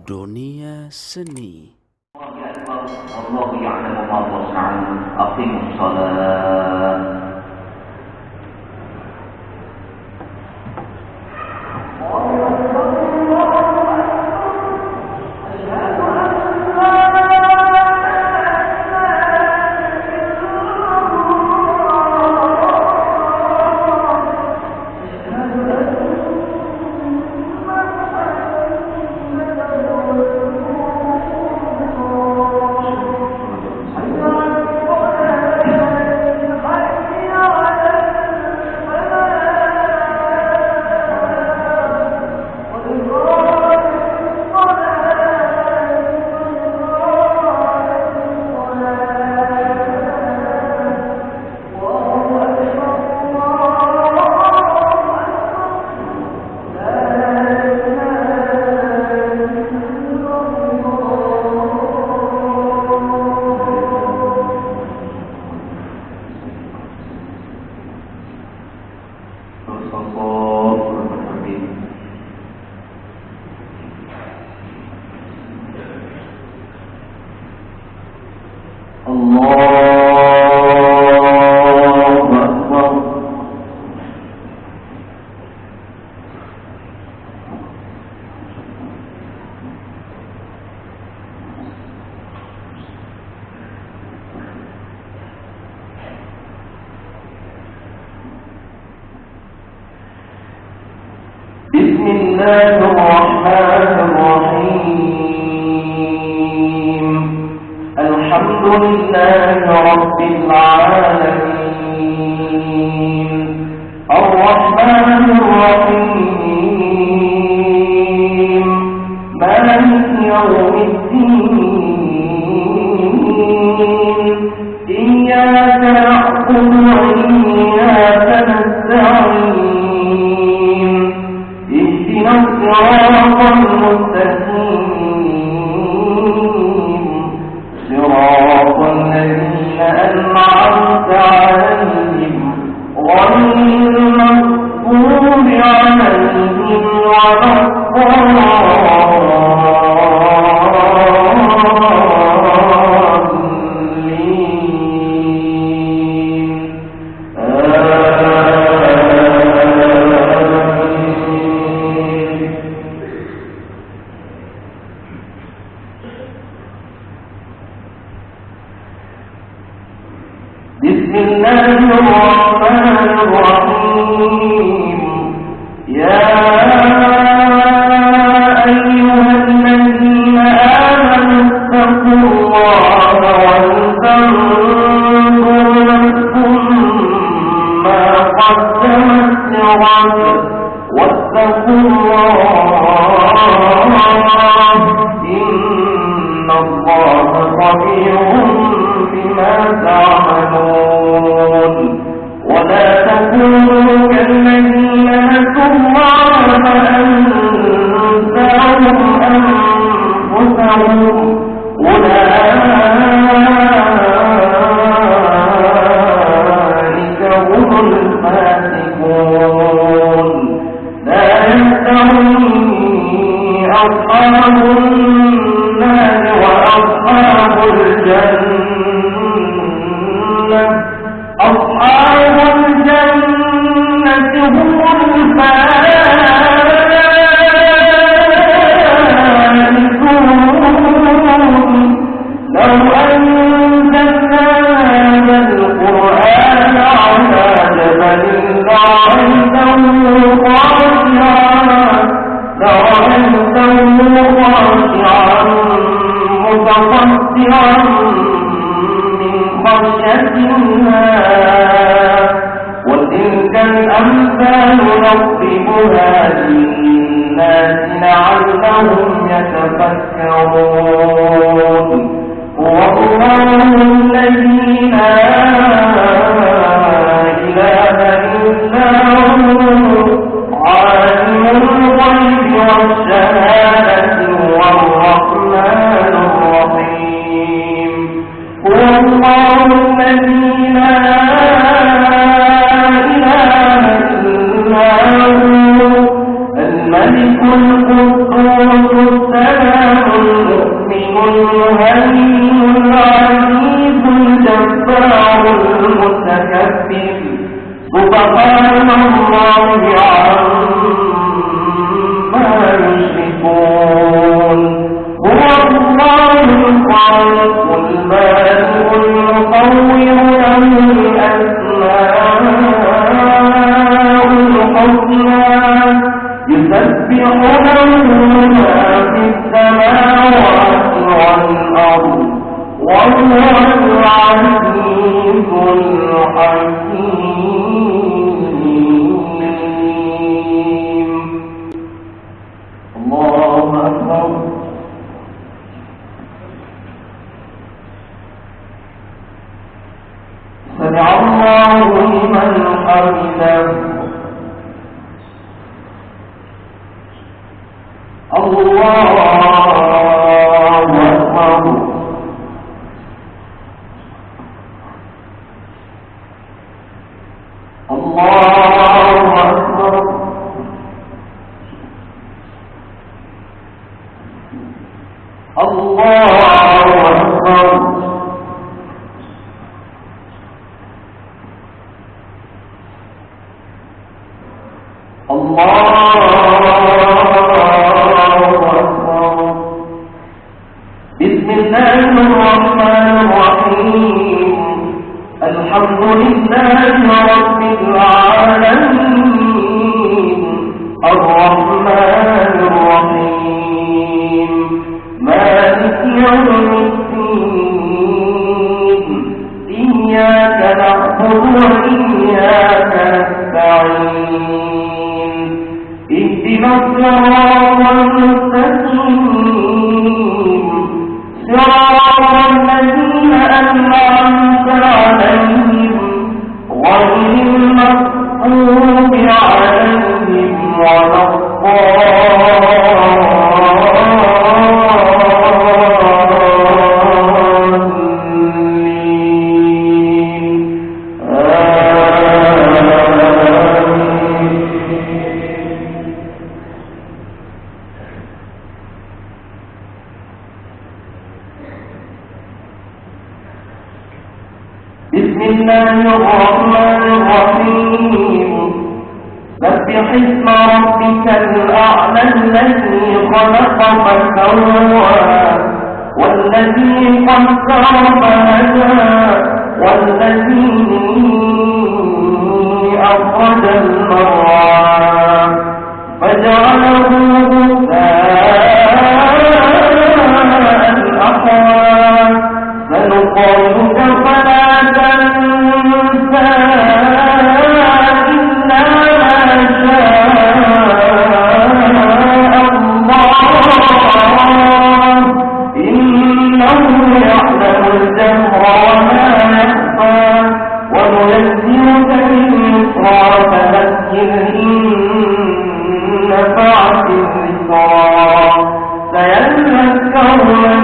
Dunia Seni. Wallahu ya'lamu ma tasna'un. Aqimus shalah. بسم الله الرحمن الرحيم. الحمد لله رب العالمين الرحمن الرحيم مالك يوم الدين إياك نعبد وإياك نستعين اهدنا الصراط المستقيم صراط الذين أنعمت عليهم غير المغضوب عليهم ولا بسم الله الرحمن الرحيم. يا أيها الذين آمنوا اتقوا الله ولتنظر نفس ما قدمت لغد واتقوا الله إن الله خبير بما تعملون. ولا تكونوا كالذين نسوا الله فأنساهم أنفسهم أولئك هم الفاسقون. لا يستوي أصحاب النار وأصحاب الجنة. أصحاب الجنة هم الفائزون. لو أنزلنا هذا القرآن على جبل لرأيته خاشعا متصدعا من خشية الله. وتلك الأمثال نضربها للناس لعلهم يتفكرون. هو الله الذي لا إله إلا هو عالم الغيب والشهادة والرحمن الرحيم. هو الله الذي لا إله إلا هو الملك القدوس السلام الله عما يشركون هو الله الخالق البارئ المصور له الأسماء الحسنى يسبح له ما في السماوات والأرض وهو العزيز الحكيم الله أكبر سمع الله لمن حمده الله أكبر الله أكبر الله أكبر الله أكبر بسم الله الرحمن الرحيم الحمد لله رب العالمين الرحمن الرحيم مالك يوم الدين إياك نعبد وإياك نستعين اهدنا الصراط المستقيم صراط الذين أنعمت عليهم غير المغضوب عليهم ولا بسم الله الرحمن الرحيم سبح اسم ربك الأعلى الذي خلق فسوى والذي قدر فهدى والذي أخرج المرعى فجعله غثاء أحوى سنقرئك فلا تنسى إلا ما شاء الله إنه يعلم الجهر وما يخفى وننزلك باليسرى فذكر إن نفعت الذكرى سيذكر من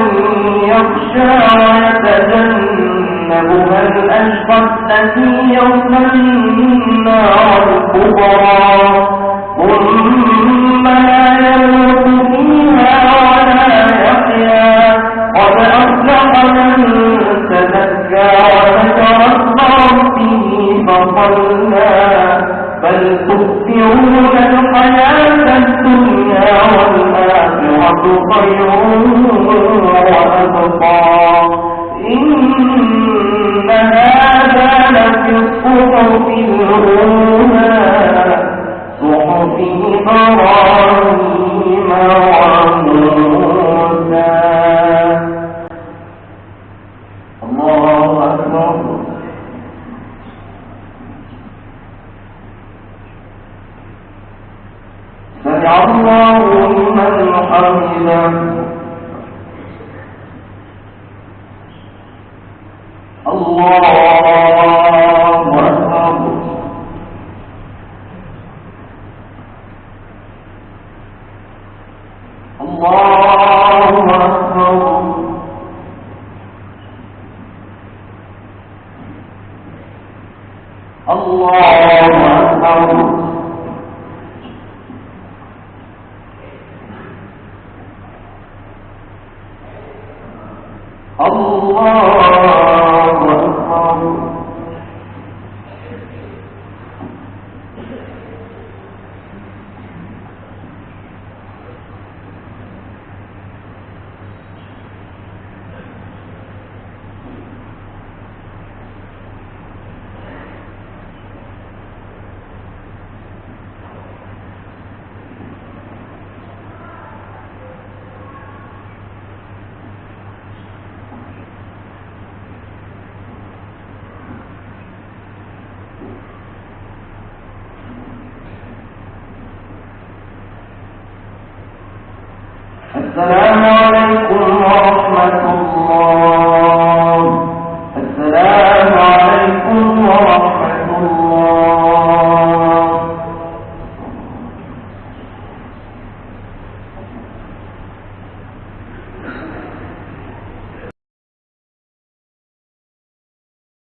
يخشى ويتجنبها الأشقى الذي يصلى النار الكبرى ثم لا يموت فيها ولا يحيا قد أفلح من تزكى وذكر اسم ربه فصلى بل تؤثرون الحياة الدنيا والآخرة خير وأبقى إن هذا لفي الصحف الأولى صحف إبراهيم وموسى الله أكبر سمع الله لمن حمده الله أكبر الله أكبر الله أكبر الله أكبر السلام عليكم ورحمة الله.